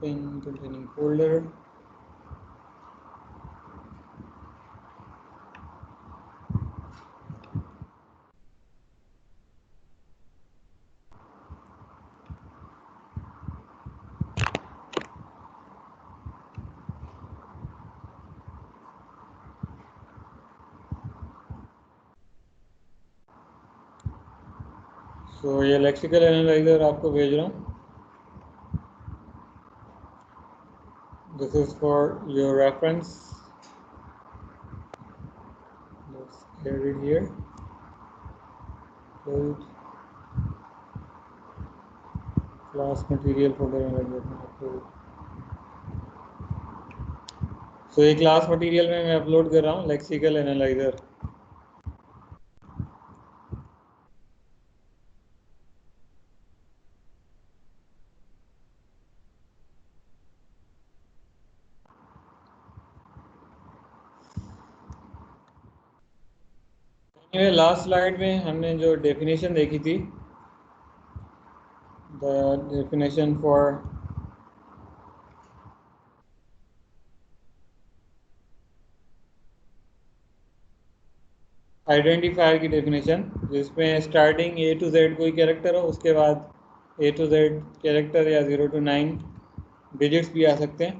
pin containing folder. तो ये lexical analyser आपको भेज रहा हूँ. This is for your reference. Let's add it here. Close. Class material folder analyser. So ये क्लास मटेरियल में मैं अपलोड कर रहा हूँ लेक्सिकल एनालाइजर. लास्ट स्लाइड में हमने जो डेफिनेशन देखी थी, द डेफिनेशन फॉर आइडेंटिफायर की डेफिनेशन, जिसमें स्टार्टिंग A to Z कोई कैरेक्टर हो, उसके बाद A to Z कैरेक्टर या 0 to 9 डिजिट्स भी आ सकते हैं.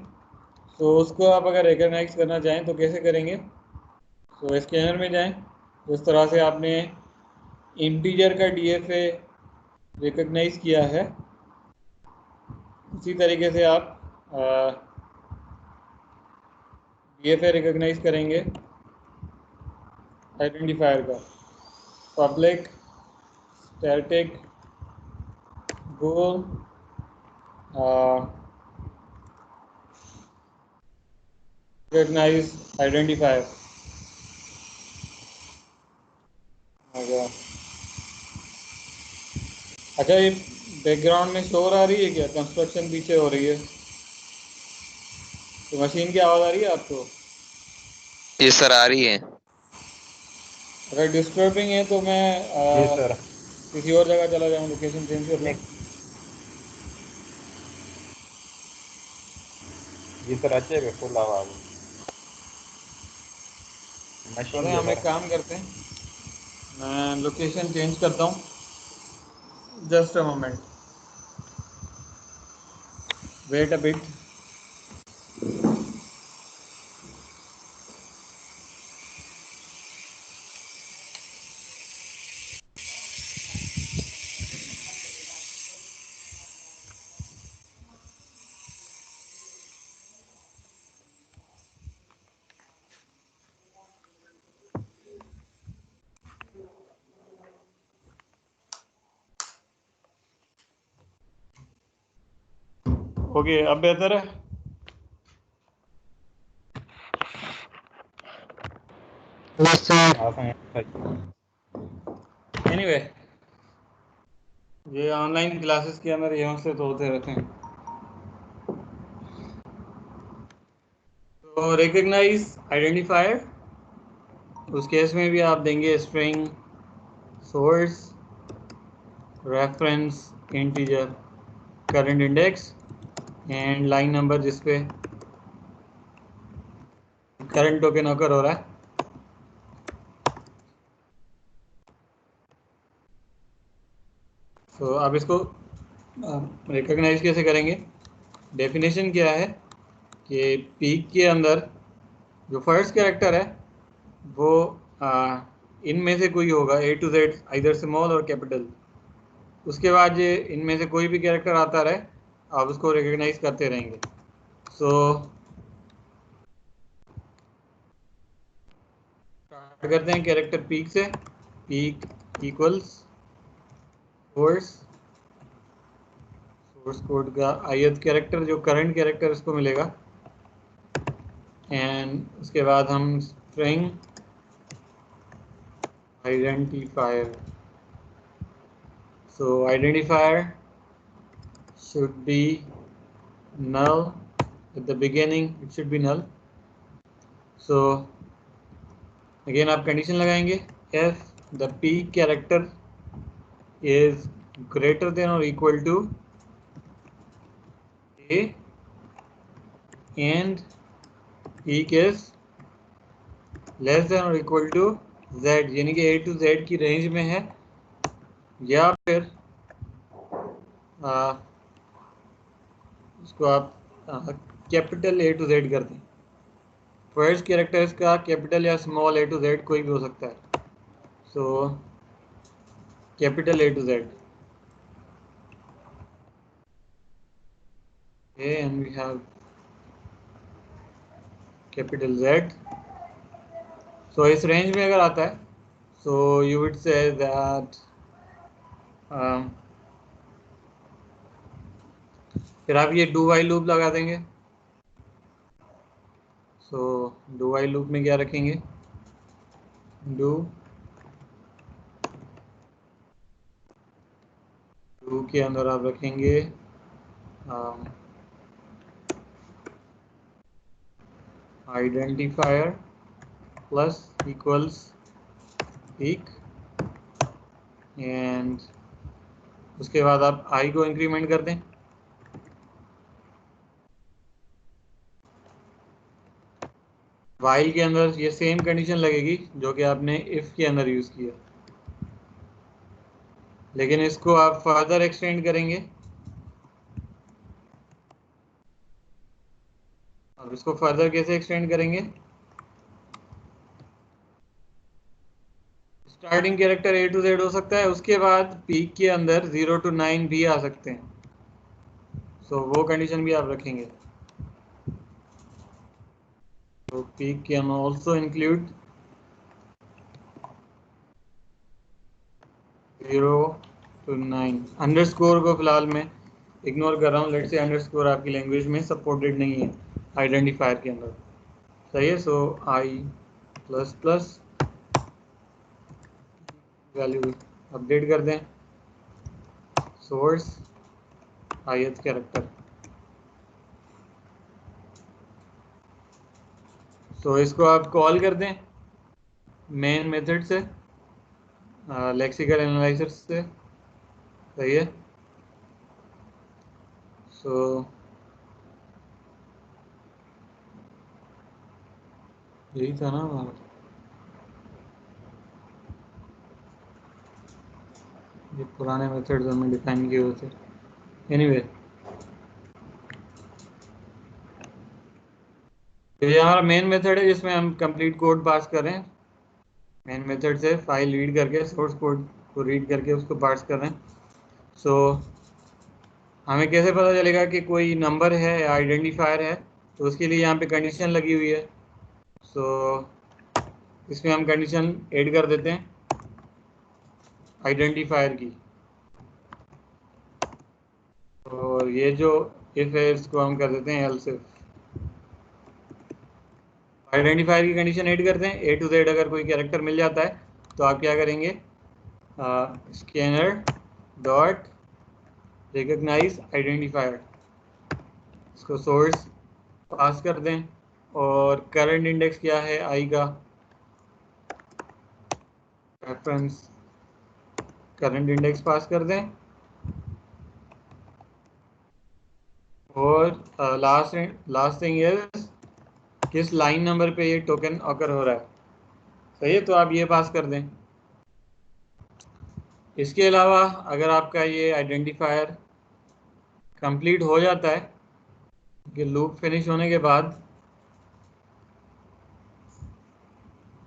तो उसको आप अगर रिकॉग्नाइज करना चाहें तो कैसे करेंगे? तो स्कैनर में जाएं. जिस तरह से आपने इंटीजर का DFA रिकॉग्नाइज किया है, उसी तरीके से आप DFA रिकॉग्नाइज करेंगे आइडेंटिफायर का. पब्लिक स्टैटिक गोल रिकॉग्नाइज आइडेंटिफायर. अच्छा, ये बैकग्राउंड में शोर आ रही है क्या? कंस्ट्रक्शन पीछे हो रही है तो मशीन की आवाज़ आ रही है आपको? जी सर, आ रही है. अगर डिस्टर्बिंग है तो मैं जी सर. किसी और जगह चला जाऊँ, लोकेशन चेंज कर लूँ. जी सर, अच्छे पे फुल आवाज. मशीन चलें, के हम एक ऊपर. काम करते हैं, मैं लोकेशन चेंज करता हूँ. Just a moment, wait a bit. Okay, अब बेहतर है. एनीवे, ये ऑनलाइन क्लासेस के अंदर ये मसले तो होते रहते हैं. तो रिकॉग्नाइज आइडेंटिफायर, उस केस में भी आप देंगे string source reference integer current index and line number जिसपे करंट टोकन ऑकर हो रहा है. तो आप इसको रिकॉग्नाइज कैसे करेंगे? डेफिनेशन क्या है कि पीक के अंदर जो फर्स्ट कैरेक्टर है वो इनमें से कोई होगा, A to Z, either small और कैपिटल. उसके बाद ये इनमें से कोई भी कैरेक्टर आता रहे, आप उसको रिकॉग्नाइज करते रहेंगे. सो स्टार्ट करते हैं कैरेक्टर पीक से. पीक इक्वल्स सोर्स कोड का ith कैरेक्टर जो करंट कैरेक्टर इसको मिलेगा, एंड उसके बाद हम string identifier. So identifier should be null at the beginning. It should be null. So again आप कंडीशन लगाएंगे if the peak character is greater than or equal to a and peak is less than और equal to z, यानी कि a to z की range में है, या फिर इसको आप कैपिटल A to Z कर दें। फर्स्ट कैरेक्टर इसका कैपिटल या स्मॉल a to z कोई भी हो सकता है। So capital A to Z, okay, and we have capital Z. So इस रेंज में अगर आता है, so you would say that फिर आप ये डू वाइल लूप लगा देंगे। सो डू वाइल लूप में क्या रखेंगे, डू के अंदर आप रखेंगे identifier plus equals peak, and उसके बाद आप आई को इंक्रीमेंट कर दें। वाइल के अंदर ये सेम कंडीशन लगेगी जो कि आपने इफ के अंदर यूज किया, लेकिन इसको आप फर्दर एक्सटेंड करेंगे। अब इसको फर्दर कैसे एक्सटेंड करेंगे, starting character A to Z हो सकता है, उसके बाद पीक के अंदर 0 to 9 भी आ सकते हैं। सो वो कंडीशन भी आप रखेंगे। तो peak can also include 0 to 9। Underscore को फिलहाल मैं इग्नोर कर रहा हूँ, लेट्स से अंडरस्कोर आपकी लैंग्वेज में सपोर्टेड नहीं है आइडेंटिफायर के अंदर, सही है। सो आई प्लस प्लस वैल्यू अपडेट कर दें, सोर्स ith कैरेक्टर। सो इसको आप कॉल कर दें मेन मेथड से, लेक्सिकल एनालाइजर से, सही है। सो यही था ना हमारा, ये पुराने मेथड्स हमने डिफाइन किए हुए थे। एनीवे तो ये हमारा मेन मेथड है जिसमें हम कंप्लीट कोड पास कर रहे हैं। मेन मेथड से फाइल रीड करके सोर्स कोड को रीड करके उसको पास कर रहे हैं। सो हमें कैसे पता चलेगा कि कोई नंबर है या आइडेंटिफायर है, तो उसके लिए यहाँ पे कंडीशन लगी हुई है। सो इसमें हम कंडीशन ऐड कर देते हैं आइडेंटिफायर की, और ये जो इफ है इसको हम कर देते हैं एल्स इफ। आइडेंटिफायर की कंडीशन ऐड करते हैं, A to Z अगर कोई कैरेक्टर मिल जाता है तो आप क्या करेंगे, स्कैनर डॉट रिकॉग्नाइज आइडेंटिफायर, इसको सोर्स पास कर दें, और करंट इंडेक्स क्या है आई का, रेफरेंस करंट इंडेक्स पास कर दें, और लास्ट थिंग इज किस लाइन नंबर पे ये टोकन ऑकर हो रहा है, सही है। तो आप ये पास कर दें। इसके अलावा अगर आपका ये आइडेंटिफायर कंप्लीट हो जाता है कि लूप फिनिश होने के बाद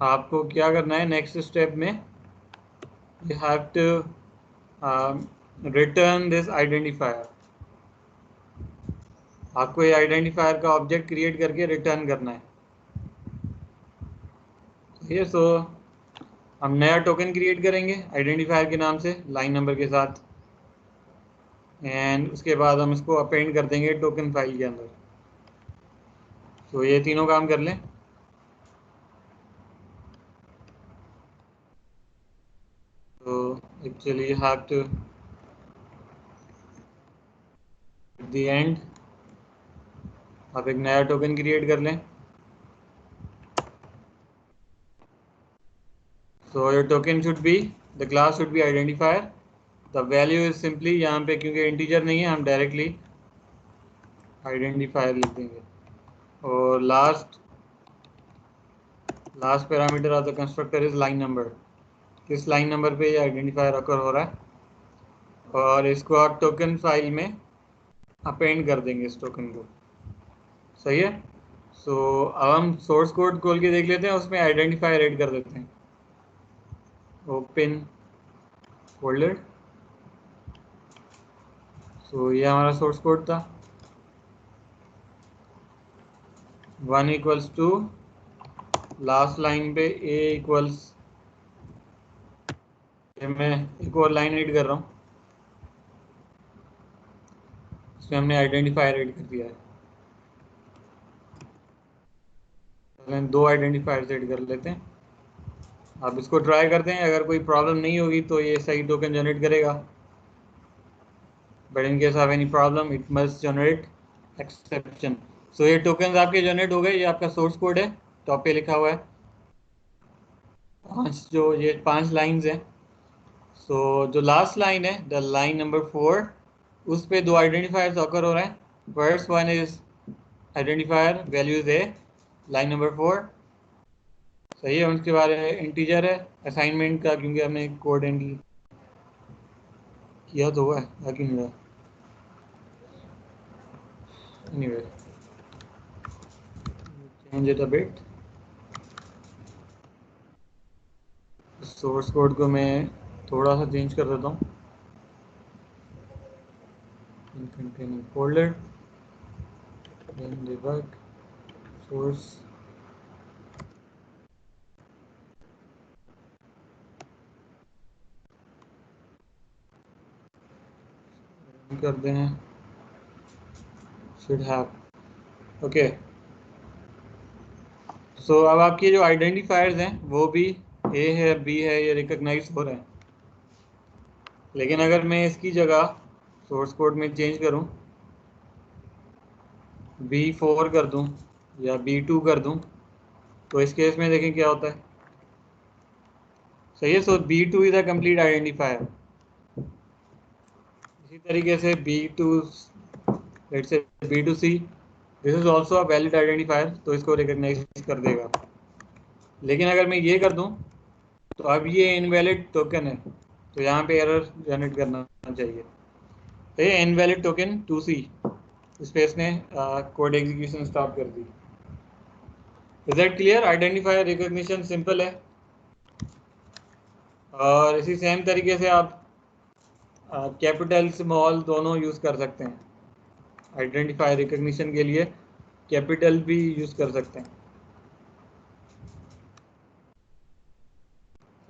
आपको क्या करना है, नेक्स्ट स्टेप में you have to return this identifier. आपको ये आइडेंटिफायर का ऑब्जेक्ट क्रिएट करके रिटर्न करना है, ठीक है। सो हम नया टोकन क्रिएट करेंगे आइडेंटिफायर के नाम से लाइन नंबर के साथ, एंड उसके बाद हम इसको अपेंड कर देंगे टोकन फाइल के अंदर। तो ये तीनों काम कर लें। तो actually you have to at the end आप एक नया टोकन क्रिएट कर लें। So your token should be, the class should be identifier, the value is simply, यहाँ पे क्योंकि इंटीजर नहीं है हम डायरेक्टली आइडेंटिफायर लिख देंगे। और last parameter of the constructor is line number. किस लाइन नंबर पे ये आइडेंटिफायर अकर हो रहा है, और इसको आप टोकन फाइल में अपेंड कर देंगे इस टोकन को। सही है। सो अब हम सोर्स कोड खोल के देख लेते हैं, उसमें आइडेंटिफायर ऐड कर देते हैं। Open folder. सो ये हमारा सोर्स कोड था। 1 इक्वल्स टू लास्ट लाइन पे a इक्वल्स, मैं एक और लाइन ऐड कर रहा हूँ, इसमें हमने आइडेंटिफायर ऐड कर दिया है। पहले 2 आइडेंटिफायर ऐड कर लेते हैं। आप इसको ट्राई करते हैं, अगर कोई प्रॉब्लम नहीं होगी तो ये सही टोकन जनरेट करेगा, but in case of any problem it must generate exception. So ये टोकन आपके जनरेट हो गए। ये आपका सोर्स कोड है, टॉप पे लिखा हुआ है। ये 5 लाइंस हैं। सो जो लास्ट लाइन है, द लाइन नंबर 4, उस पे 2 आइडेंटिफायर्स ऑकर हो रहे हैं। First one is identifier values है लाइन नंबर 4। सही है। उसके बाद इंटीजर है असाइनमेंट का, क्योंकि हमने कोड हैंडल किया तो हुआ है, बाकी नहीं हुआ। Anyway change it a bit. Source code को मैं थोड़ा सा चेंज कर देता हूँ। in containing folder then debug source कर दें should have। ओके। सो अब आपके जो आइडेंटिफायर्स हैं वो भी ए है बी है, ये रिकॉग्नाइज हो रहे हैं। लेकिन अगर मैं इसकी जगह सोर्स कोड में चेंज करूं, B4 कर दूं या B2 कर दूं, तो इस केस में देखें क्या होता है। सही है। सो B2 is a complete identifier. इसी तरीके से B2, let's say B2C, this is also a valid identifier, तो इसको रिकॉग्नाइज कर देगा। लेकिन अगर मैं ये कर दूं तो अब ये इनवैलिड टोकन है, तो यहाँ पे एरर जनरेट करना चाहिए। ये इनवैलिड टोकन 2C, इस पे इसने कोड एग्जीक्यूशन स्टॉप कर दी। Is that clear. Identifier recognition simple है, और इसी सेम तरीके से आप कैपिटल स्मॉल दोनों यूज़ कर सकते हैं। आइडेंटिफायर रिकॉग्निशन के लिए कैपिटल भी यूज़ कर सकते हैं।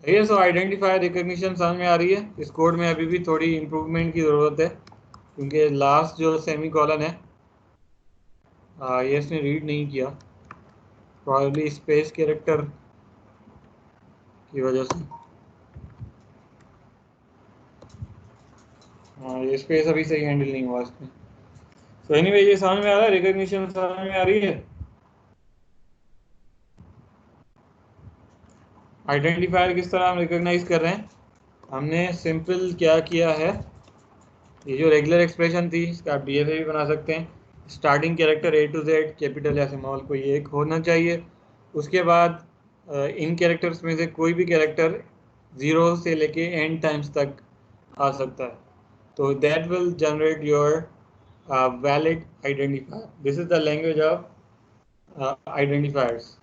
ये सो आइडेंटिफायर रिकॉग्निशन समझ में आ रही है। इस कोड में अभी भी थोड़ी इम्प्रूवमेंट की ज़रूरत है, क्योंकि लास्ट जो सेमी कॉलन है ये इसने रीड नहीं किया, प्रॉब्ली स्पेस कैरेक्टर की वजह से। हाँ, ये स्पेस अभी सही हैंडल नहीं हुआ इसमें। तो एनीवे ये समझ में आ रहा है, रिकॉग्निशन समझ में आ रही है। आइडेंटिफायर किस तरह हम रिकॉग्नाइज कर रहे हैं, हमने सिंपल क्या किया है, ये जो रेगुलर एक्सप्रेशन थी इसका आप डीएफए भी बना सकते हैं। Starting character A to Z capital या स्मॉल कोई एक होना चाहिए। उसके बाद इन कैरेक्टर्स में से कोई भी कैरेक्टर 0 से लेके एंड टाइम्स तक आ सकता है, तो that will generate your valid identifier. This is the language of identifiers.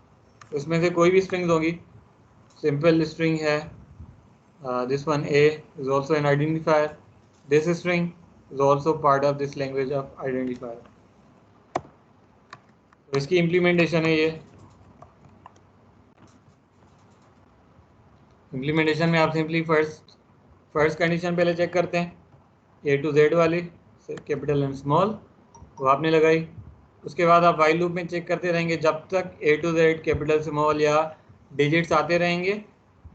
उसमें से कोई भी स्ट्रिंग्स होंगी, सिंपल स्ट्रिंग है, this one A is also an identifier, this string is also part of this language of identifier। तो इसकी implementation है ये। इम्प्लीमेंटेशन में आप सिंपली फर्स्ट कंडीशन पहले चेक करते हैं, A to Z वाली कैपिटल एंड स्मॉल, वो आपने लगाई। उसके बाद आप वाइल लूप में चेक करते रहेंगे जब तक A to Z capital small या डिजिट्स आते रहेंगे,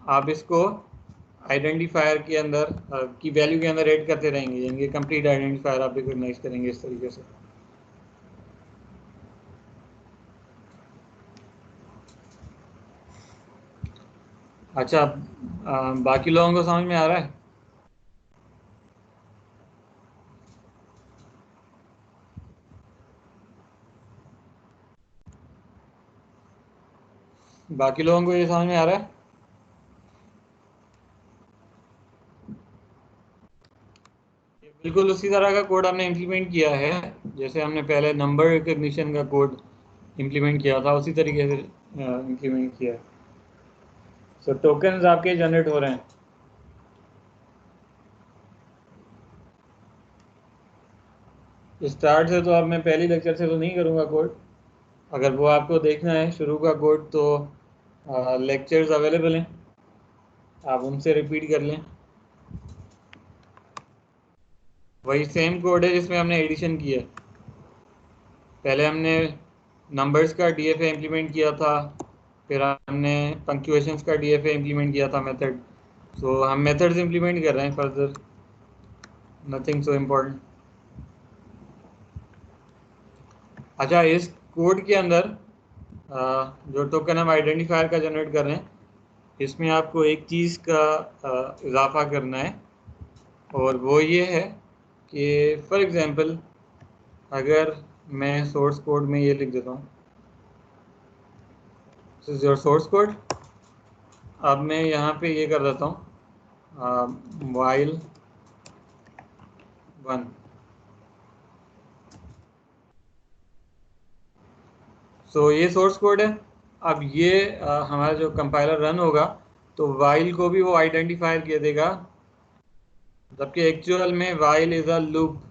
आप इसको आइडेंटिफायर के अंदर की वैल्यू के अंदर ऐड करते रहेंगे, यानी कंप्लीट आइडेंटिफायर आप रिकॉग्नाइज करेंगे इस तरीके से। अच्छा, बाकी लोगों को समझ में आ रहा है। बाकी लोगों को ये समझ में आ रहा है? बिल्कुल उसी तरह का कोड हमने इम्प्लीमेंट किया है जैसे हमने पहले नंबर रिकग्निशन का कोड इम्प्लीमेंट किया था, उसी तरीके से इम्प्लीमेंट किया है। सो टोकन्स आपके जनरेट हो रहे हैं। स्टार्ट से तो अब मैं पहली लेक्चर से तो नहीं करूँगा कोड। अगर वो आपको देखना है शुरू का कोड तो लेक्चर्स अवेलेबल हैं, आप उनसे रिपीट कर लें। वही सेम कोड है जिसमें हमने एडिशन किया। पहले हमने नंबर्स का डीएफए इम्प्लीमेंट किया था, फिर हमने पंक्चुएशंस का डीएफए इम्प्लीमेंट किया था मेथड। सो हम मेथड्स इम्प्लीमेंट कर रहे हैं फर्दर, नथिंग सो इम्पोर्टेंट। अच्छा, इस कोड के अंदर जो टोकन हम आइडेंटिफायर का जनरेट कर रहे हैं, इसमें आपको एक चीज़ का इजाफा करना है, और वो ये है कि फॉर एग्जांपल अगर मैं सोर्स कोड में ये लिख देता हूँ, this is your source code. अब मैं यहाँ पे ये कर देता हूँ while 1। सो ये सोर्स कोड है। अब ये हमारा जो कंपाइलर रन होगा तो while को भी वो आइडेंटिफायर किया देगा, जबकि एक्चुअल में while इज अ लूप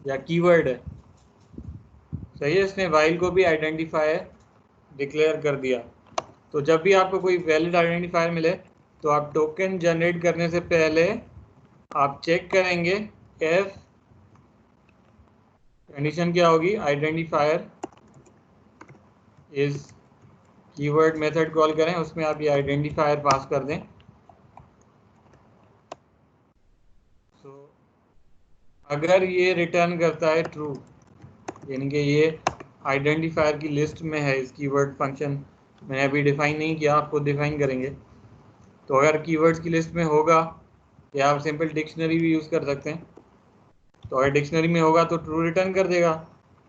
या कीवर्ड है। सही है, इसने while को भी आइडेंटिफायर डिक्लेयर कर दिया। तो जब भी आपको कोई वैलिड आइडेंटिफायर मिले तो आप टोकन जनरेट करने से पहले आप चेक करेंगे एफ कंडीशन क्या होगी, identifier is keyword method call करें, उसमें आप ये आइडेंटिफायर पास कर दें। सो अगर ये रिटर्न करता है ट्रू, यानी कि ये आइडेंटिफायर की लिस्ट में है, इस कीवर्ड फंक्शन मैंने अभी डिफाइन नहीं किया, आपको डिफाइन करेंगे। तो अगर कीवर्ड्स की लिस्ट में होगा, या आप सिंपल डिक्शनरी भी यूज़ कर सकते हैं, तो अगर डिक्शनरी में होगा तो ट्रू रिटर्न कर देगा।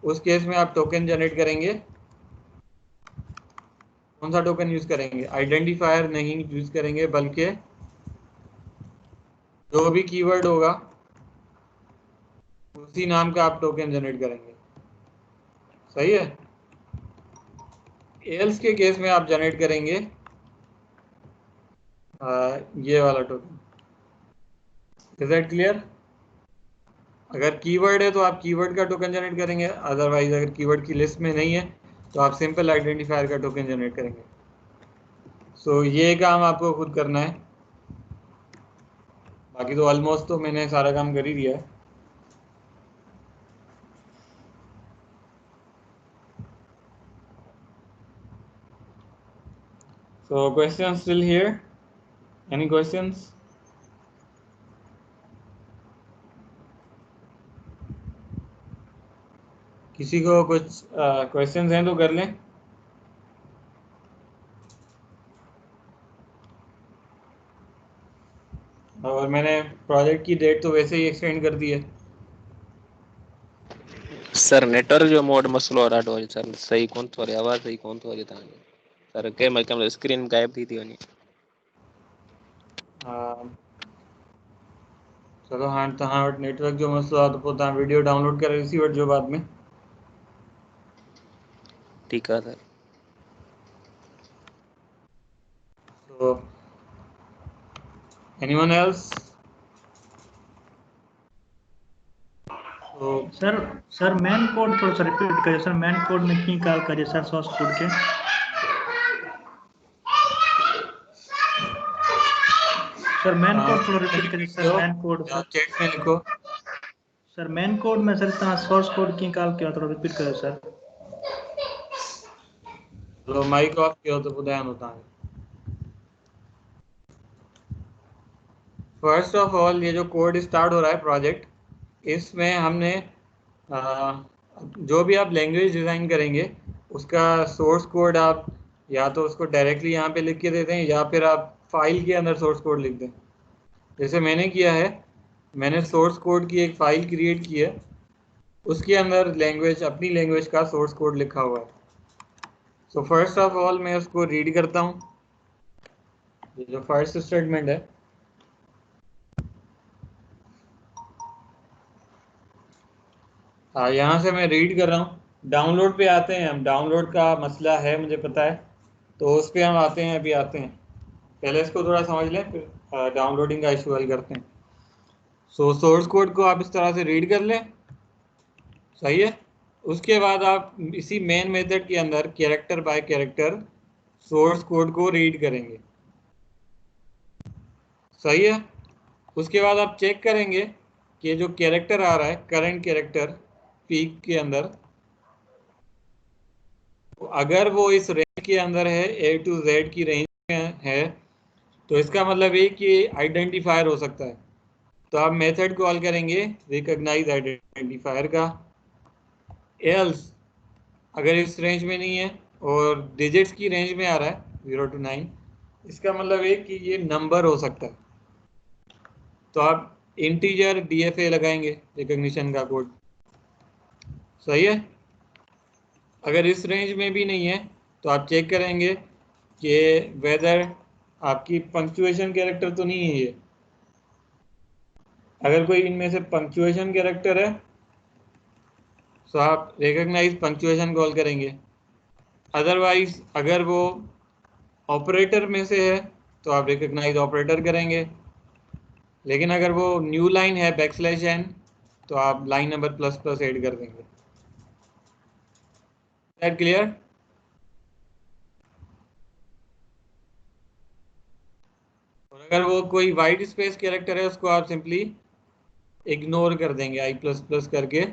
उस केस में आप टोकन जनरेट करेंगे। कौन सा टोकन यूज़ करेंगे, आइडेंटिफायर नहीं यूज़ करेंगे, बल्कि जो भी कीवर्ड होगा उसी नाम का आप टोकन जनरेट करेंगे। सही है। एल्स के केस में आप जनरेट करेंगे ये वाला टोकन। Is that clear? अगर कीवर्ड है तो आप कीवर्ड का टोकन जनरेट करेंगे, अदरवाइज अगर कीवर्ड की लिस्ट में नहीं है तो आप सिंपल आइडेंटिफायर का टोकन जनरेट करेंगे। सो ये काम आपको खुद करना है। बाकी तो ऑलमोस्ट तो मैंने सारा काम कर ही दिया है। So questions still here? Any questions? किसी को कुछ क्वेश्चंस हैं तो कर लें। और मैंने प्रोजेक्ट की डेट तो वैसे ही एक्सटेंड कर दी है। सर नेटवर्क जो मोड मसलो राडो है सर, सही कौन तो रे आवाज सही कौन तो रे ताने सर के मैं स्क्रीन गायब थी वनी। चलो हाँ, तहाँ वटि नेटवर्क जो मसलो आहे तो पोइ तव्हां वीडियो डाउनलोड करे ॾिसी वठिजो बाद में। ठीक है sir. So anyone else? So sir main code थोड़ा सा रिपीट करिए सर, मेन कोड में की कॉल करिए सर सोर्स कोड के। सर मेन कोड थोड़ा रिपीट करिए सर, मेन कोड चैट में लिखो। सर मेन कोड में सर इतना सोर्स कोड की कॉल किया, थोड़ा रिपीट करिए सर। चलो माइक ऑफ किया तो ॿुधायां थो तव्हांखे। फर्स्ट ऑफ ऑल ये जो कोड स्टार्ट हो रहा है प्रोजेक्ट, इसमें हमने जो भी आप लैंग्वेज डिज़ाइन करेंगे उसका सोर्स कोड आप या तो उसको डायरेक्टली यहाँ पे लिख के दे दें, या फिर आप फाइल के अंदर सोर्स कोड लिख दें। जैसे मैंने किया है, मैंने सोर्स कोड की एक फ़ाइल क्रिएट की है, उसके अंदर लैंग्वेज, अपनी लैंग्वेज का सोर्स कोड लिखा हुआ है। सो फर्स्ट ऑफ ऑल मैं उसको रीड करता हूँ, जो फर्स्ट स्टेटमेंट है। हाँ, यहाँ से मैं रीड कर रहा हूँ। डाउनलोड पे आते हैं हम, डाउनलोड का मसला है मुझे पता है, तो उस पर हम आते हैं, अभी आते हैं। पहले इसको थोड़ा समझ लें, फिर डाउनलोडिंग का इशू हल करते हैं। सो सोर्स कोड को आप इस तरह से रीड कर लें, सही है। उसके बाद आप इसी मेन मेथड के अंदर character bye character source code को रीड करेंगे, सही है। उसके बाद आप चेक करेंगे कि जो कैरेक्टर आ रहा है करंट कैरेक्टर पीक के अंदर, अगर वो इस रेंज के अंदर है, A to Z की रेंज में है, तो इसका मतलब ये कि आइडेंटिफायर हो सकता है। तो आप मेथड कॉल करेंगे रिकॉग्नाइज आइडेंटिफायर का। एल्स अगर इस रेंज में नहीं है और डिजिट्स की रेंज में आ रहा है 0 to 9, इसका मतलब है कि ये नंबर हो सकता है। तो आप इंटीजर DFA लगाएंगे, रिकॉग्निशन का कोड, सही है। अगर इस रेंज में भी नहीं है तो आप चेक करेंगे कि वेदर आपकी पंक्चुएशन कैरेक्टर तो नहीं है ये। अगर कोई इनमें से पंक्चुएशन कैरेक्टर है तो आप रिकॉग्नाइज पंक्चुएशन कॉल करेंगे। अदरवाइज अगर वो ऑपरेटर में से है तो आप रिकॉग्नाइज ऑपरेटर करेंगे। लेकिन अगर वो न्यू लाइन है \n, तो आप लाइन नंबर ++ ऐड कर देंगे। That clear? और अगर वो कोई वाइट स्पेस कैरेक्टर है उसको आप सिंपली इग्नोर कर देंगे, I++ करके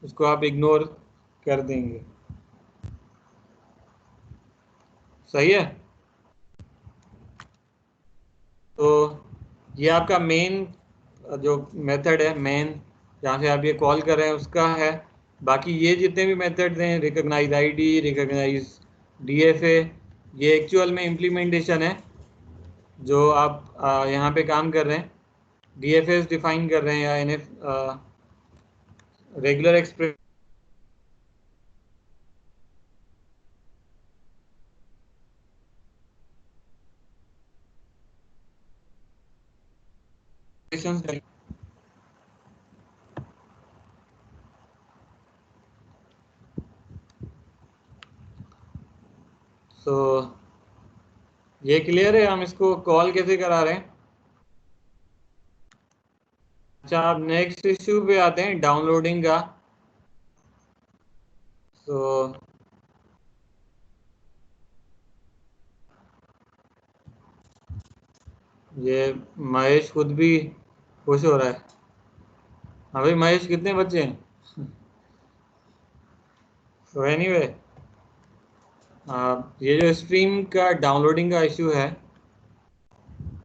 उसको आप इग्नोर कर देंगे, सही है। तो ये आपका मेन जो मेथड है, मेन जहाँ से आप ये कॉल कर रहे हैं उसका है। बाकी ये जितने भी मेथड्स हैं, रिकॉग्नाइज ID, रिकॉग्नाइज DFA, ये एक्चुअल में इम्प्लीमेंटेशन है जो आप यहाँ पे काम कर रहे हैं। DFAs डिफाइन कर रहे हैं या NF रेगुलर एक्सप्रेशन तो ये क्लियर है, हम इसको कॉल कैसे करा रहे हैं। अच्छा, आप नेक्स्ट इश्यू पे आते हैं, डाउनलोडिंग का। तो ये महेश खुद भी खुश हो रहा है। हाँ भाई महेश, कितने बच्चे हैं? तो एनीवे, ये जो स्ट्रीम का डाउनलोडिंग का इशू है,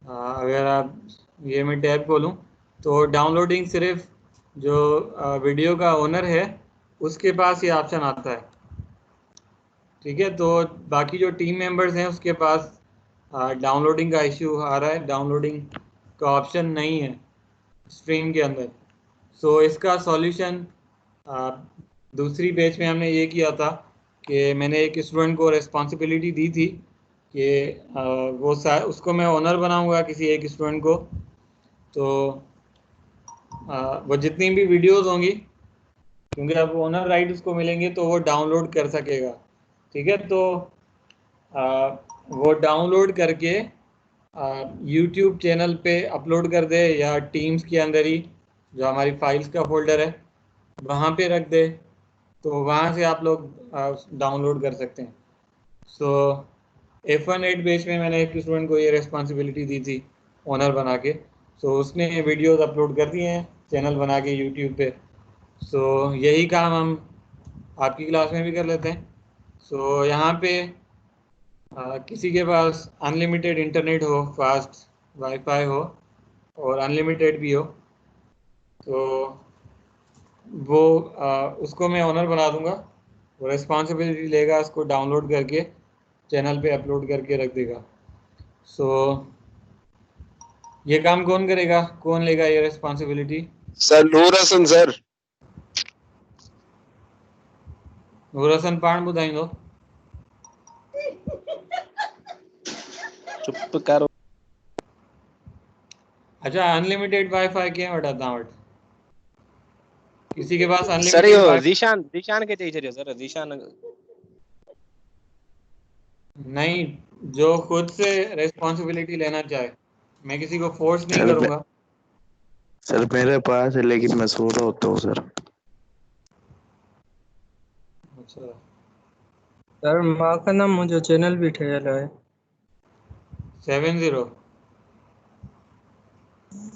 अगर आप ये मैं टैब खोलूँ तो डाउनलोडिंग सिर्फ जो वीडियो का ओनर है उसके पास ये ऑप्शन आता है, ठीक है। तो बाकी जो टीम मेंबर्स हैं उसके पास डाउनलोडिंग का इशू आ रहा है, डाउनलोडिंग का ऑप्शन नहीं है स्ट्रीम के अंदर। सो इसका सॉल्यूशन दूसरी बैच में हमने ये किया था कि मैंने एक स्टूडेंट को रिस्पॉन्सिबिलिटी दी थी कि उसको मैं ओनर बनाऊंगा किसी एक स्टूडेंट को। तो वो जितनी भी वीडियोस होंगी, क्योंकि अब ओनर राइट उसको मिलेंगे तो वो डाउनलोड कर सकेगा, ठीक है। तो वो डाउनलोड करके यूट्यूब चैनल पे अपलोड कर दे या टीम्स के अंदर ही जो हमारी फाइल्स का फोल्डर है वहाँ पे रख दे, तो वहाँ से आप लोग डाउनलोड कर सकते हैं। सो F1.8 बेस में मैंने एक स्टूडेंट को ये रिस्पॉन्सिबिलिटी दी थी ओनर बना के। सो उसने वीडियोस अपलोड कर दिए हैं चैनल बना के यूट्यूब पे। सो यही काम हम आपकी क्लास में भी कर लेते हैं। सो यहाँ पे किसी के पास अनलिमिटेड इंटरनेट हो, फास्ट वाईफाई हो और अनलिमिटेड भी हो, तो वो उसको मैं ओनर बना दूंगा। वो रिस्पॉन्सिबिलिटी लेगा, उसको डाउनलोड करके चैनल पे अपलोड करके रख देगा। सो ये काम कौन करेगा, कौन लेगा ये रिस्पॉन्सिबिलिटी? सर नूर हसन सर। नूर हसन पाण ॿुधाईंदो। चुप करो। अच्छा अनलिमिटेड वाईफाई क्या वठा वटि किसी के पास सर अनलिमिटेड यो वाईफाई जीशान के चई छॾियो सर जीशान। नहीं, जो खुद से रिस्पॉन्सिबिलिटी लेना चाहे, मैं किसी को फोर्स नहीं सर करूंगा। सर मेरे पास है लेकिन मैं सो रहा होता हूँ सर। अच्छा सर माँ का नाम मुझे चैनल भी ठहरा है। 70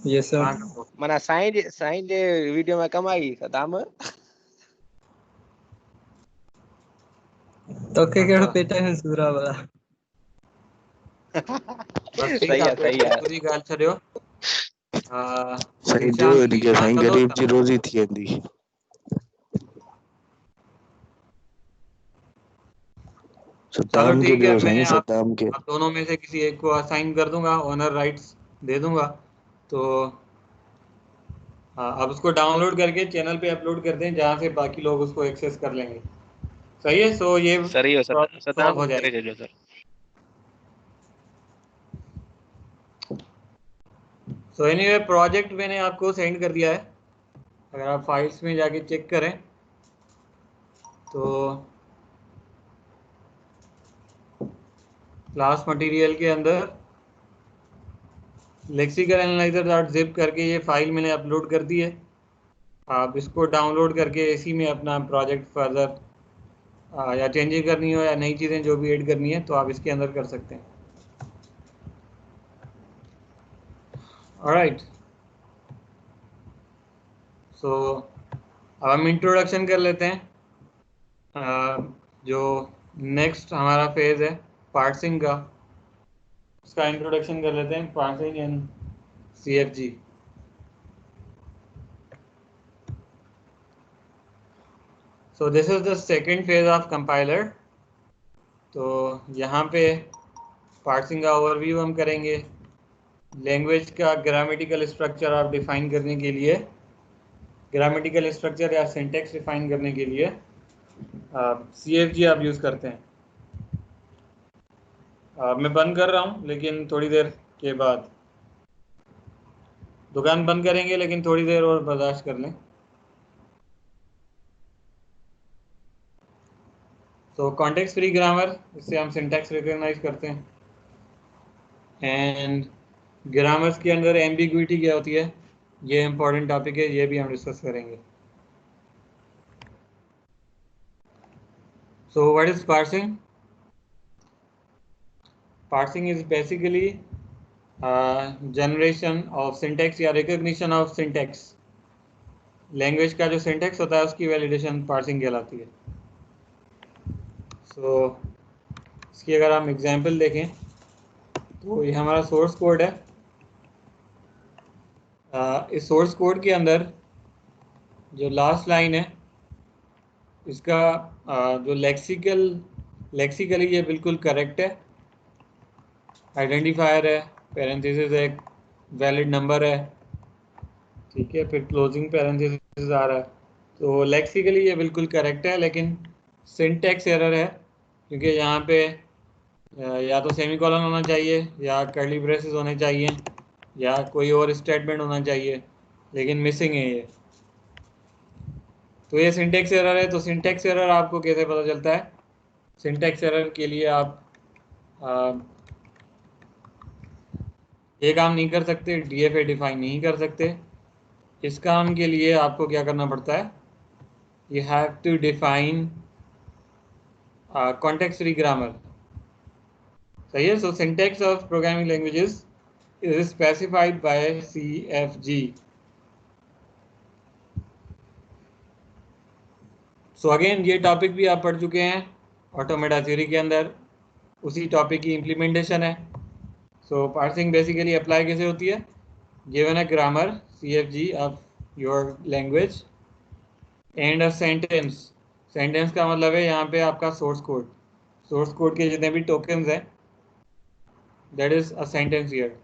ये सर कहाँ का हो? माना साईं जे वीडियो में कमाई सदाम। तो के केड़ो अच्छा पेटा है सूरा वाला। बस ठीक सही आहे, है पेट सही जी है। पूरी ॻाल्हि छॾियो। साईं जो ज़ीशान इनके तव्हां साईं कंदो गरीब छा? जी रोज़ी थी वेंदी। चलो सद्दाम के ठीक है, ॾियो मैं साईं सद्दाम के। आप दोनों में से किसी एक को असाइन कर दूंगा, ओनर राइट्स दे दूंगा। तो हाँ, अब उसको डाउनलोड करके चैनल पे अपलोड कर दें जहाँ से बाकी लोग उसको एक्सेस कर लेंगे। सही है, सो ये सर यो प्रॉब्लम सदाम सॉल्व हो करे जाएगी। छॾियो सर। सो एनीवे प्रोजेक्ट मैंने आपको सेंड कर दिया है, अगर आप फाइल्स में जाके चेक करें तो क्लास मटेरियल के अंदर लेक्सिकल एनालाइजर डॉट जिप करके ये फाइल मैंने अपलोड कर दी है। आप इसको डाउनलोड करके इसी में अपना प्रोजेक्ट फर्दर या चेंजिंग करनी हो या नई चीज़ें जो भी ऐड करनी है तो आप इसके अंदर कर सकते हैं। ऑलराइट, सो अब हम इंट्रोडक्शन कर लेते हैं। जो नेक्स्ट हमारा फेज है पार्सिंग का, उसका इंट्रोडक्शन कर लेते हैं, parsing in CFG। So this is the second phase of compiler. तो यहाँ पे पार्सिंग का ओवरव्यू हम करेंगे। लैंग्वेज का ग्रामेटिकल स्ट्रक्चर आप डिफाइन करने के लिए, ग्रामेटिकल स्ट्रक्चर या सिंटेक्स डिफाइन करने के लिए CFG आप यूज़ करते हैं। मैं बंद कर रहा हूँ लेकिन थोड़ी देर के बाद, दुकान बंद करेंगे लेकिन थोड़ी देर और बर्दाश्त कर लें। तो कॉन्टेक्स्ट फ्री ग्रामर, इससे हम सिंटैक्स रिकॉग्नाइज करते हैं। एंड ग्रामर्स के अंदर एम्बिग्विटी क्या होती है, ये इंपॉर्टेंट टॉपिक है, ये भी हम डिस्कस करेंगे। So what is parsing? Parsing is basically generation of syntax या रिकॉग्निशन ऑफ सिंटैक्स। लैंग्वेज का जो सिंटैक्स होता है उसकी वैलिडेशन पार्सिंग कहलाती है। सो इसकी अगर हम एग्जांपल देखें तो ये हमारा सोर्स कोड है। इस सोर्स कोड के अंदर जो लास्ट लाइन है इसका जो लेक्सिकली ये बिल्कुल करेक्ट है। आइडेंटिफायर है, पैरेंथेसिस है, वैलिड नंबर है, ठीक है, फिर क्लोजिंग पैरेंथेसिस आ रहा है। तो लेक्सिकली ये बिल्कुल करेक्ट है, लेकिन सिंटैक्स एरर है क्योंकि यहाँ पे या तो सेमीकोलन होना चाहिए या कर्ली ब्रेसेस होने चाहिए या कोई और स्टेटमेंट होना चाहिए, लेकिन मिसिंग है ये। तो ये सिंटैक्स एरर है। तो सिंटैक्स एरर आपको कैसे पता चलता है? सिंटैक्स एरर के लिए आप ये काम नहीं कर सकते, DFA डिफाइन नहीं कर सकते। इस काम के लिए आपको क्या करना पड़ता है? You have to define context free grammar. सही है। So syntax of programming languages is specified by CFG। So again ये टॉपिक भी आप पढ़ चुके हैं ऑटोमेटा थ्योरी के अंदर, उसी टॉपिक की इम्प्लीमेंटेशन है। सो पार्सिंग बेसिकली अप्लाई कैसे होती है? Given a grammar CFG of your language and a sentence. Sentence का मतलब है यहाँ पे आपका सोर्स कोड के जितने भी टोकन्स हैं, that is a sentence here.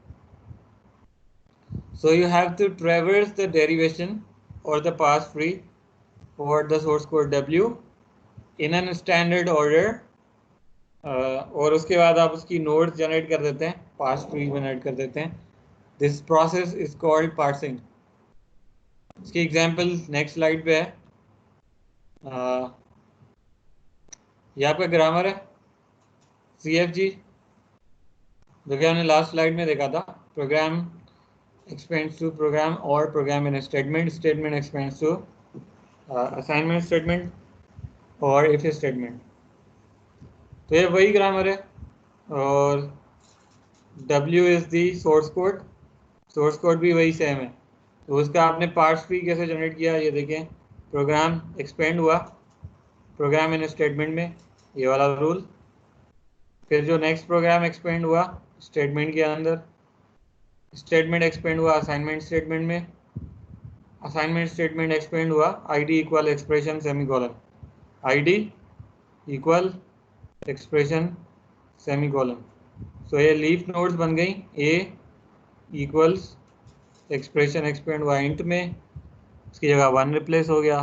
So you have to traverse the derivation or the pass tree for the source code W in a standard order, और उसके बाद आप उसकी नोड्स जनरेट कर देते हैं पार्स ट्री जनरेट कर देते हैं। This process is called parsing. इसकी एग्जांपल नेक्स्ट स्लाइड पे है। ये आपका ग्रामर है CFG, जो कि हमने लास्ट स्लाइड में देखा था। Program expands to program or program in a statement expands to assignment statement or if statement। तो ये वही ग्रामर है और W is the source code भी वही सेम है। तो उसका आपने पार्स ट्री कैसे जनरेट किया ये देखें। प्रोग्राम एक्सपेंड हुआ प्रोग्राम इन स्टेटमेंट में, ये वाला रूल। फिर जो नेक्स्ट प्रोग्राम एक्सपेंड हुआ स्टेटमेंट के अंदर, स्टेटमेंट एक्सपेंड हुआ असाइनमेंट स्टेटमेंट में, असाइनमेंट स्टेटमेंट एक्सपेंड हुआ ID equal expression semicolon, ID equal expression semicolon. So ये लीफ नोड्स बन गई। A इक्वल्स एक्सप्रेशन एक्सपेंड हुआ इंट में, इसकी जगह 1 रिप्लेस हो गया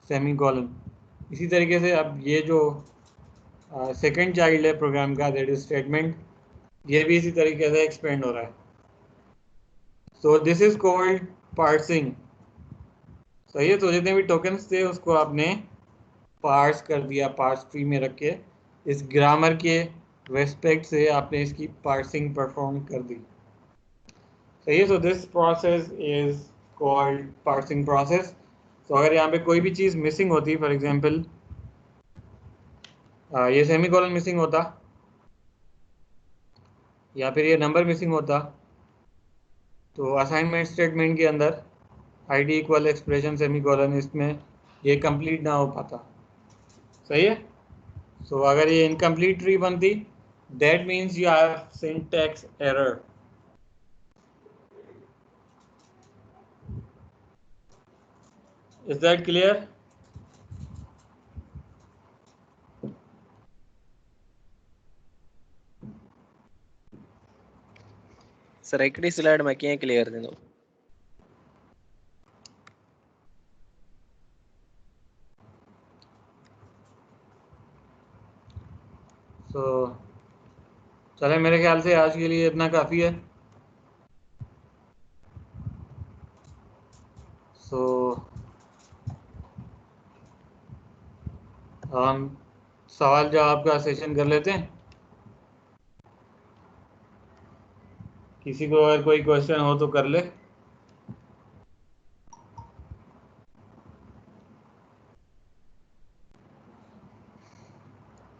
सेमीकोलन। इसी तरीके से अब ये जो सेकंड चाइल्ड है प्रोग्राम का, दैट इज स्टेटमेंट, ये भी इसी तरीके से एक्सपेंड हो रहा है। So this is called parsing. सही है। तो जितने भी टोकन्स थे उसको आपने पार्स कर दिया, पार्स ट्री में रख के इस ग्रामर के रेस्पेक्ट से आपने इसकी पार्सिंग परफॉर्म कर दी। सही है। So this process is called parsing process. तो अगर यहाँ पे कोई भी चीज़ मिसिंग होती, फॉर एग्जांपल ये सेमीकोलन मिसिंग होता या फिर ये नंबर मिसिंग होता, तो असाइनमेंट स्टेटमेंट के अंदर ID इक्वल एक्सप्रेशन सेमीकोलन, इसमें ये कंप्लीट ना हो पाता। सही है। सो अगर ये इनकम्प्लीट ट्री बनती, that means you have syntax error. Is that clear? Sir हिकिड़ी स्लाइड में कीअं क्लियर थींदो? सो चले, मेरे ख्याल से आज के लिए इतना काफ़ी है। सो हम सवाल जवाब का सेशन कर लेते हैं। किसी को अगर कोई क्वेश्चन हो तो कर ले।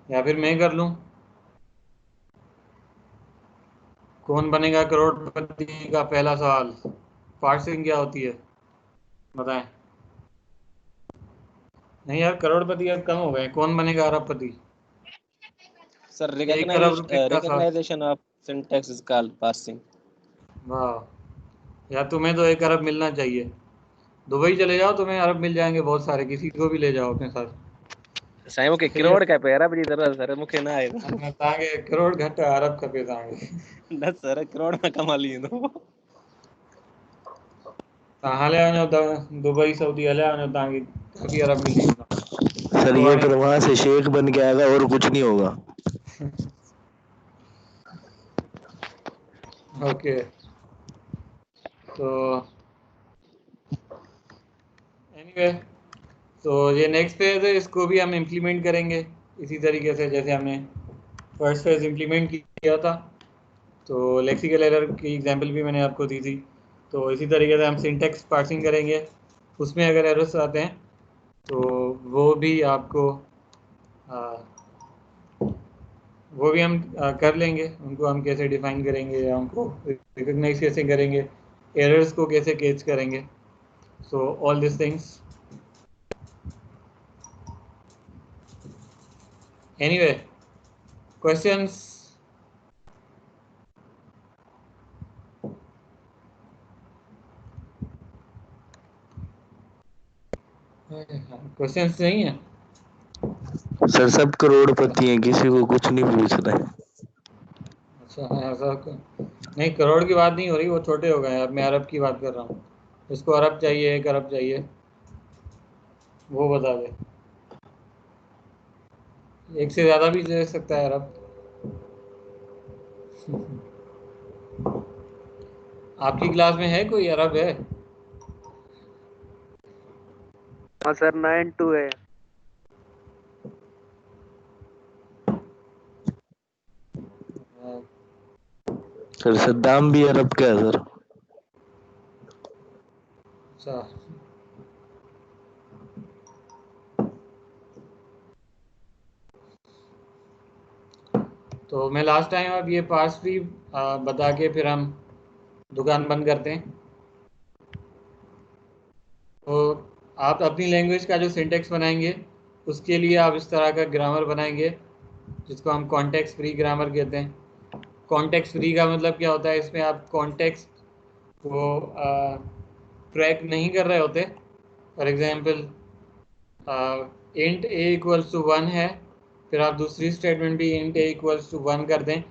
या फिर मैं कर लूं। कौन बनेगा करोड़पति का पहला सवाल। पार्सिंग क्या होती है बताएं। नहीं यार, करोड़पति अब कम हो गए। कौन बनेगा अरबपति। सर 1 अरब रुपए का सवाल। Recognization of syntax is called parsing. वाह, या तुम्हें तो 1 अरब मिलना चाहिए। दुबई चले जाओ, तुम्हें अरब मिल जाएंगे बहुत सारे। किसी को भी ले जाओ अपने साथ। साईं मूंखे सही है। करोड़ का पे अरब जी ज़रूरत सर, मूंखे न आहे। तव्हांखे करोड़ घटि अरब खपे तव्हांखे। न सर करोड़ में कम हली वेंदो। तव्हां हलिया वञो त दुबई सऊदी हलिया वञो, तव्हांखे काफ़ी अरब मिली वेंदा। सर ये फिर वहां से शेख बन के आएगा और कुछ नहीं होगा। ओके। तो एनीवे, तो ये नेक्स्ट फेज है, इसको भी हम इम्प्लीमेंट करेंगे इसी तरीके से जैसे हमने फर्स्ट फेज इम्प्लीमेंट किया था। तो लेक्सिकल एरर की एग्जांपल भी मैंने आपको दी थी। तो इसी तरीके से हम सिंटैक्स पार्सिंग करेंगे। उसमें अगर एरर्स आते हैं तो वो भी आपको वो भी हम कर लेंगे। उनको हम कैसे डिफाइन करेंगे या उनको रिकग्नाइज कैसे करेंगे, एरर्स को कैसे कैच करेंगे। So all this things. Anyway, questions. Questions नहीं है। सर सब करोड़पति हैं, किसी को कुछ नहीं पूछ रहे। अच्छा, ऐसा नहीं, करोड़ की बात नहीं हो रही, वो छोटे हो गए। अब मैं अरब की बात कर रहा हूँ। इसको अरब चाहिए, 1 अरब चाहिए, वो बता दे। 1 से ज़्यादा भी ले सकता है अरब। आपकी क्लास में है कोई अरब है? हाँ सर 9-2 है। सर सद्दाम भी अरब का है सर। अच्छा, तो मैं लास्ट टाइम अब ये पार्स फ्री बता के फिर हम दुकान बंद करते हैं। तो आप अपनी लैंग्वेज का जो सिंटेक्स बनाएंगे उसके लिए आप इस तरह का ग्रामर बनाएंगे जिसको हम कॉन्टेक्स्ट फ्री ग्रामर कहते हैं। कॉन्टेक्स्ट फ्री का मतलब क्या होता है, इसमें आप कॉन्टेक्स्ट को ट्रैक नहीं कर रहे होते। For example int a equals to 1 है, फिर आप दूसरी स्टेटमेंट भी इंट ए इक्वल्स टू 1 कर दें,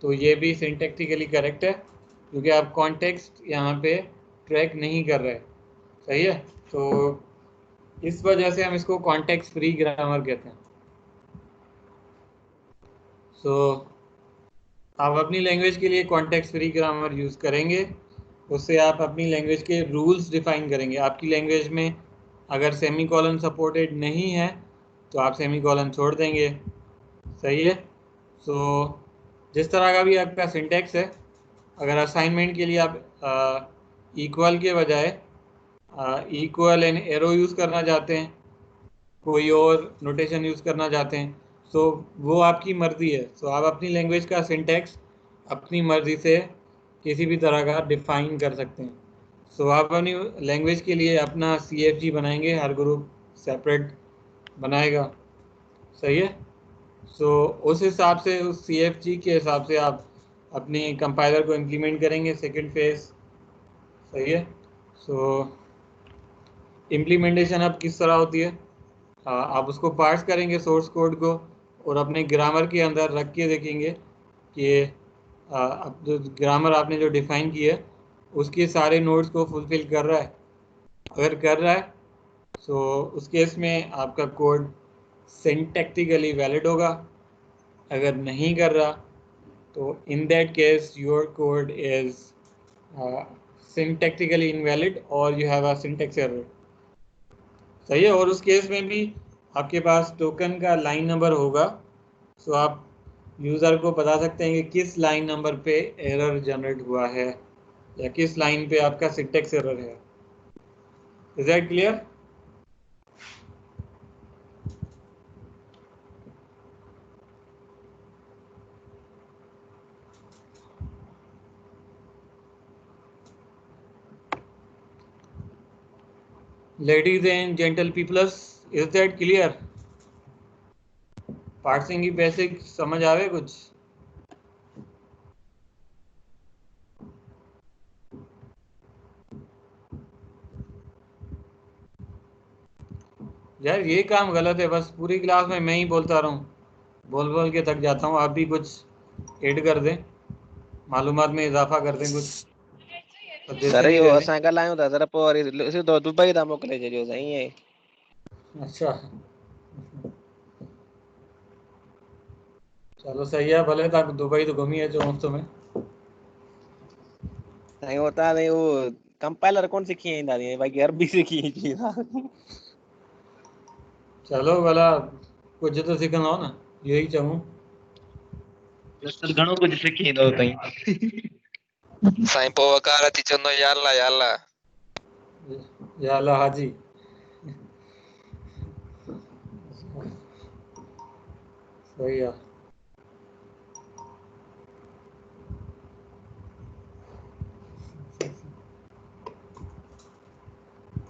तो ये भी सिंटैक्टिकली करेक्ट है क्योंकि आप कॉन्टेक्स्ट यहाँ पे ट्रैक नहीं कर रहे। सही है, तो इस वजह से हम इसको कॉन्टेक्स्ट फ्री ग्रामर कहते हैं। सो आप अपनी लैंग्वेज के लिए कॉन्टेक्स्ट फ्री ग्रामर यूज़ करेंगे, उससे आप अपनी लैंग्वेज के रूल्स डिफाइन करेंगे। आपकी लैंग्वेज में अगर सेमी कॉलन सपोर्टेड नहीं है तो आप सेमी कॉलन छोड़ देंगे। सही है, सो जिस तरह का भी आपका सिंटेक्स है, अगर असाइनमेंट के लिए आप इक्वल के बजाय इक्वल एंड एरो यूज़ करना चाहते हैं, कोई और नोटेशन यूज़ करना चाहते हैं, तो वो आपकी मर्ज़ी है। सो आप अपनी लैंग्वेज का सिंटेक्स अपनी मर्ज़ी से किसी भी तरह का डिफ़ाइन कर सकते हैं। सो आप अपनी लैंग्वेज के लिए अपना CFG बनाएंगे, हर ग्रुप सेपरेट बनाएगा। सही है, सो उस हिसाब से उस CFG के हिसाब से आप अपनी कंपाइलर को इम्प्लीमेंट करेंगे सेकंड फेज। सही है, सो इम्प्लीमेंटेशन अब किस तरह होती है, आप उसको पार्स करेंगे सोर्स कोड को और अपने ग्रामर के अंदर रख के देखेंगे कि अब जो ग्रामर आपने जो डिफ़ाइन की है उसके सारे नोड्स को फुलफ़िल कर रहा है। अगर कर रहा है तो उस केस में आपका कोड सिंटैक्टिकली वैलिड होगा। अगर नहीं कर रहा तो in that case your code is syntactically invalid और you have a syntax error। सही है, और उस केस में भी आपके पास टोकन का लाइन नंबर होगा, सो आप यूज़र को बता सकते हैं कि किस लाइन नंबर पे एरर जनरेट हुआ है या किस लाइन पे आपका सिंटेक्स एरर है। Is that clear? Ladies and gentle peoples, is that clear? Parsing की बेसिक समझ आवे कुछ? यार ये काम गलत है, बस पूरी क्लास में मैं ही बोलता रहूँ, बोल बोल के थक जाता हूँ। आप भी कुछ ऐड कर दें, मालूमात में इजाफा कर दें, कुछ सर सजेशन ही यो दे दें। असां ॻाल्हायूं था सर पोइ वरी सिधो दुबई था मोकिले छॾियो साईं ईअं। अच्छा, चलो सही है, भले तक दुबई तो घूमी है जो मुफ्त में। साईं वो तव्हां साईं उहो कंपाइलर कोन सिखी ईंदा बाक़ी अरबी सिखी ईंदा। चलो भला कुछ तो सीखना हो ना, यही चाहूँ। सर घणो कुझु सिखी ईंदो साईं। साईं पोइ वकार अची चवंदो या अल्लाह या अल्लाह। या अल्लाह हाजी। सही है,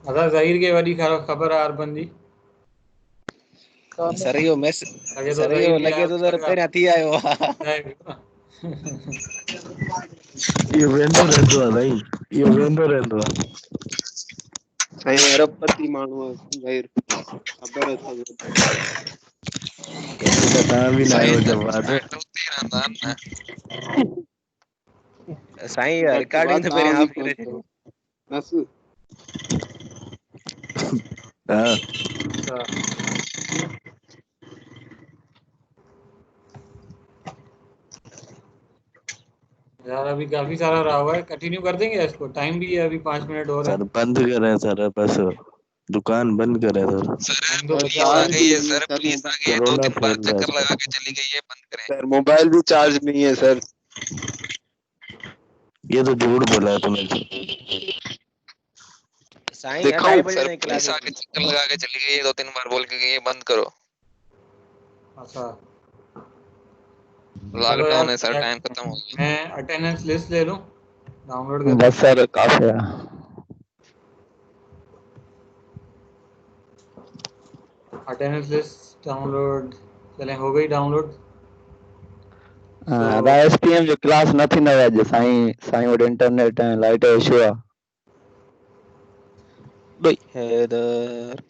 अदा ज़हीर के वॾी ख़बर आहे अरबन जी। सर इहो लॻे थो सर ज़हीर इहो बि लॻे आयो थो थी सर लॻा पहिरियां थी आयो आहे। ॿुधाए पियो न। इहो वेंदो रहंदो आहे साईं, इहो वेंदो रहंदो आहे। साईं अरबपति माण्हू आहे ज़हीर, ख़बर अथव। कॾहिं त तव्हां बि न आहियो जवाब। साईं रिकॉर्डिंग त पहिरियां ऑफ करे छॾियो बस। हाँ अच्छा, यार अभी काफी सारा रहा हुआ है, कंटिन्यू कर देंगे इसको, टाइम भी है अभी 5 मिनट और है। सर बंद करें सर, बस दुकान बंद करें सर। सर दो प्लीज आ गई है सर, प्लीज आ गई है, 2-3 कोरोना बार फैल रहा है चक्कर सर। लगा के चली गई है, बंद करें। सर मोबाइल भी चार्ज नहीं है सर। ये तो झूठ बोला है तुमने सर। साईं दिखाऊं? 2:30 बजे सर नहीं क्लास प्लीज आके चक्कर लगा के चली गई है, 2-3 बार बोल के गई है बंद करो। अच्छा लॉकडाउन है सर, टाइम खत्म हो गया। मैं अटेंडेंस लिस्ट ले लूं, डाउनलोड कर बस सर काफी है। अटेंडेंस लिस्ट डाउनलोड, चले हो गई डाउनलोड। एसपीएम जो क्लास નથી ને આજે સાઈ વડે ઇન્ટરનેટ લાઈટ ઇશ્યુ हैदर